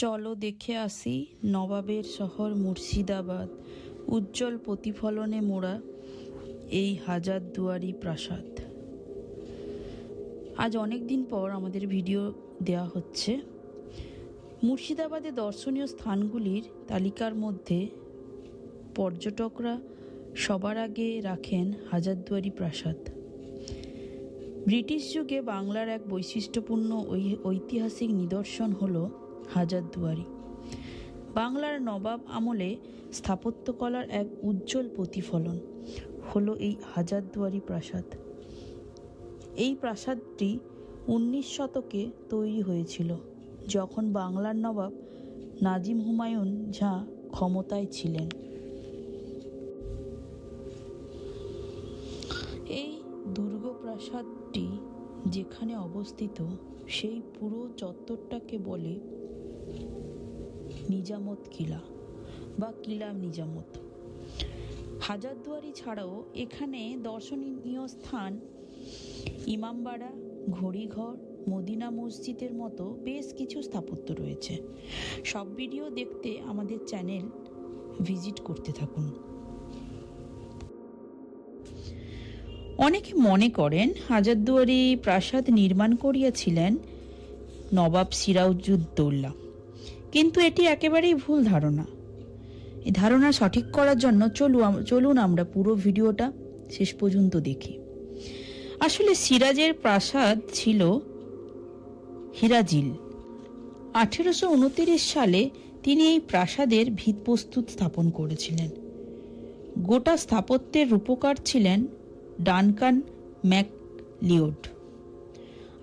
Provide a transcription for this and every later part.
চলো দেখে আসি নবাবের শহর মুর্শিদাবাদ, উজ্জ্বল প্রতিফলনে মোড়া এই হাজারদুয়ারি প্রাসাদ। আজ অনেক দিন পর আমাদের ভিডিও দেওয়া হচ্ছে। মুর্শিদাবাদে দর্শনীয় স্থানগুলির তালিকার মধ্যে পর্যটকরা সবার আগে রাখেন হাজারদুয়ারি প্রাসাদ। ব্রিটিশ যুগে বাংলার এক বৈশিষ্ট্যপূর্ণ ঐতিহাসিক নিদর্শন হল হাজারদুয়ারি। বাংলার নবাব আমলে স্থাপত্যকলার এক উজ্জ্বল প্রতিফলন হলো এই হাজারদুয়ারি প্রাসাদ। এই প্রাসাদটি 19 শতকে তৈরি হয়েছিল, যখন বাংলার নবাব নাজিম হুমায়ুন ঝা ক্ষমতায় ছিলেন। এই দুর্গ প্রাসাদটি যেখানে অবস্থিত, সেই পুরো চত্বরটাকে বলে নিজামত কিলা বা কিলা নিজামত। হাজারদুয়ারি ছাড়াও এখানে দর্শনীয় স্থান ইমামবাড়া, ঘড়িঘর, মদিনা মসজিদের মতো বেশ কিছু স্থাপত্য রয়েছে। সব ভিডিও দেখতে আমাদের চ্যানেল ভিজিট করতে থাকুন। অনেকে মনে করেন হাজারদুয়ারি প্রাসাদ নির্মাণ করিয়াছিলেন নবাব সিরাজউদ্দৌলা, কিন্তু এটি একেবারেই ভুল ধারণা। এই ধারণা সঠিক করার জন্য চলুন আমরা পুরো ভিডিওটা শেষ পর্যন্ত দেখি। আসলে সিরাজের প্রাসাদ ছিল হিরাজিল। 1829 সালে তিনি এই প্রাসাদের ভিতপ্রস্তর স্থাপন করেছিলেন। গোটা স্থাপত্যের রূপকার ছিলেন ডানকান ম্যাকলিওড।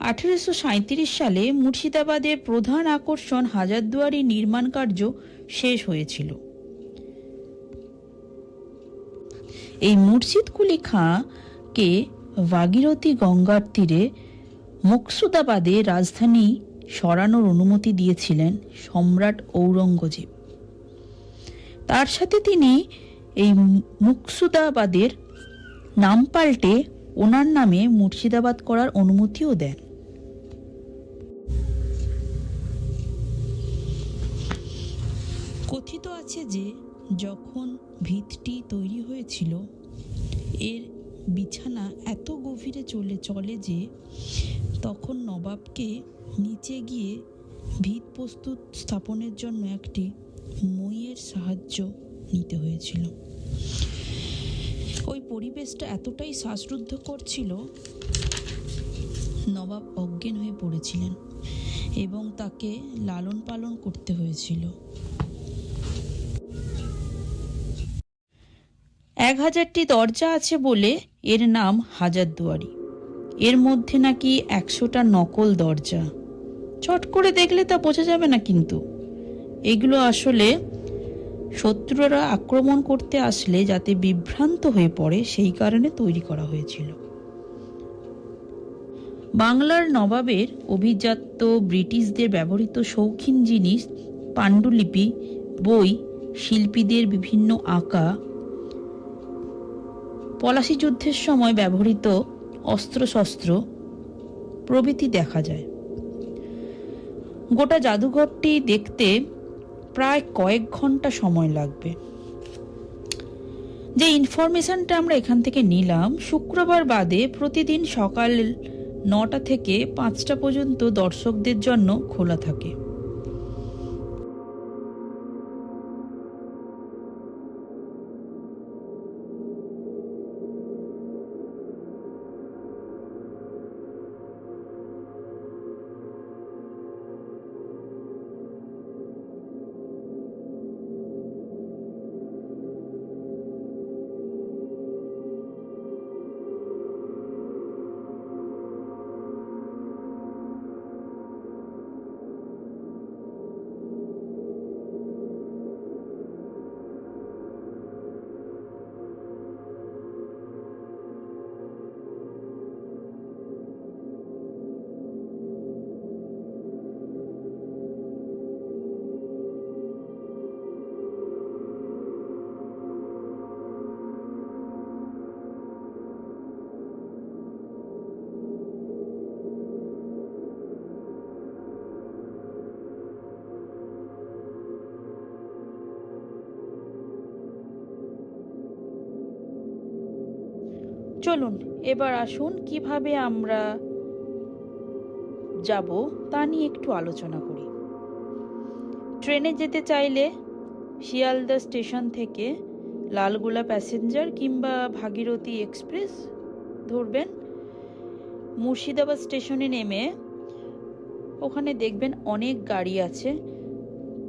1837 সালে মুর্শিদাবাদের প্রধান আকর্ষণ হাজারদুয়ারি নির্মাণ কার্য শেষ হয়েছিল। এই মুর্শিদ কুলি খাঁকে ভাগীরথী গঙ্গার তীরে মুকসুদাবাদে রাজধানী সরানোর অনুমতি দিয়েছিলেন সম্রাট ঔরঙ্গজেব। তার সাথে তিনি এই মুকসুদাবাদের নাম পাল্টে ওনার নামে মুর্শিদাবাদ করার অনুমতিও দেন। কথিত আছে যে যখন ভিতটি তৈরি হয়েছিল, এর বিছানা এত গভীরে চলে যে তখন নবাবকে নিচে গিয়ে ভিত প্রস্তুত স্থাপনের জন্য একটি মইয়ের সাহায্য নিতে হয়েছিল। ওই পরিবেশটা এতটাই শ্বাসরুদ্ধ করছিল, নবাব অজ্ঞান হয়ে পড়েছিলেন এবং তাকে লালন পালন করতে হয়েছিল। 1000টি দরজা আছে বলে এর নাম হাজারদুয়ারি। এর মধ্যে নাকি 100টা নকল দরজা। চট করে দেখলে তা বোঝা যাবে না, কিন্তু এগুলো আসলে শত্রুরা আক্রমণ করতে আসলে যাতে বিভ্রান্ত হয়ে পড়ে, সেই কারণে তৈরি করা হয়েছিল। বাংলার নবাবের অভিজাত্য, ব্রিটিশদের ব্যবহৃত শৌখিন জিনিস, পাণ্ডুলিপি, বই, শিল্পীদের বিভিন্ন আঁকা, পলাশী যুদ্ধের সময় ব্যবহৃত অস্ত্রশস্ত্র প্রভৃতি দেখা যায়। গোটা জাদুঘরটি দেখতে প্রায় কয়েক ঘন্টা সময় লাগবে। যে ইনফরমেশনটা আমরা এখান থেকে নিলাম, শুক্রবার বাদে প্রতিদিন সকাল 9টা থেকে 5টা পর্যন্ত দর্শকদের জন্য খোলা থাকে। চলুন এবার আসুন কিভাবে আমরা যাব তা নিয়ে একটু আলোচনা করি। ট্রেনে যেতে চাইলে শিয়ালদা স্টেশন থেকে লালগোলা প্যাসেঞ্জার কিংবা ভাগীরথী এক্সপ্রেস ধরবেন। মুর্শিদাবাদ স্টেশনে নেমে ওখানে দেখবেন অনেক গাড়ি আছে,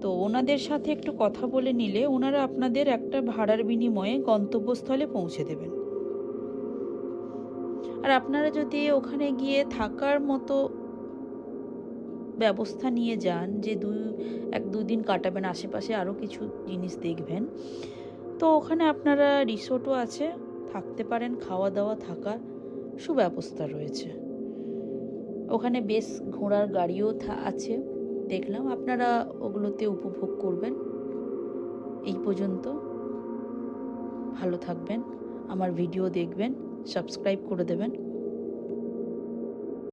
তো ওনাদের সাথে একটু কথা বলে নিলে ওনারা আপনাদের একটা ভাড়ার বিনিময়ে গন্তব্যস্থলে পৌঁছে দেবেন। আর আপনারা যদি ওখানে গিয়ে থাকার মতো ব্যবস্থা নিয়ে যান, যে এক দুদিন কাটাবেন, আশেপাশে আরও কিছু জিনিস দেখবেন, তো ওখানে আপনারা রিসোর্টও আছে, থাকতে পারেন, খাওয়া দাওয়া থাকার সুব্যবস্থা রয়েছে। ওখানে বেশ ঘোড়ার গাড়িও আছে দেখলাম, আপনারা ওগুলোতে উপভোগ করবেন। এই পর্যন্ত, ভালো থাকবেন, আমার ভিডিও দেখবেন, সাবস্ক্রাইব করে দেবেন।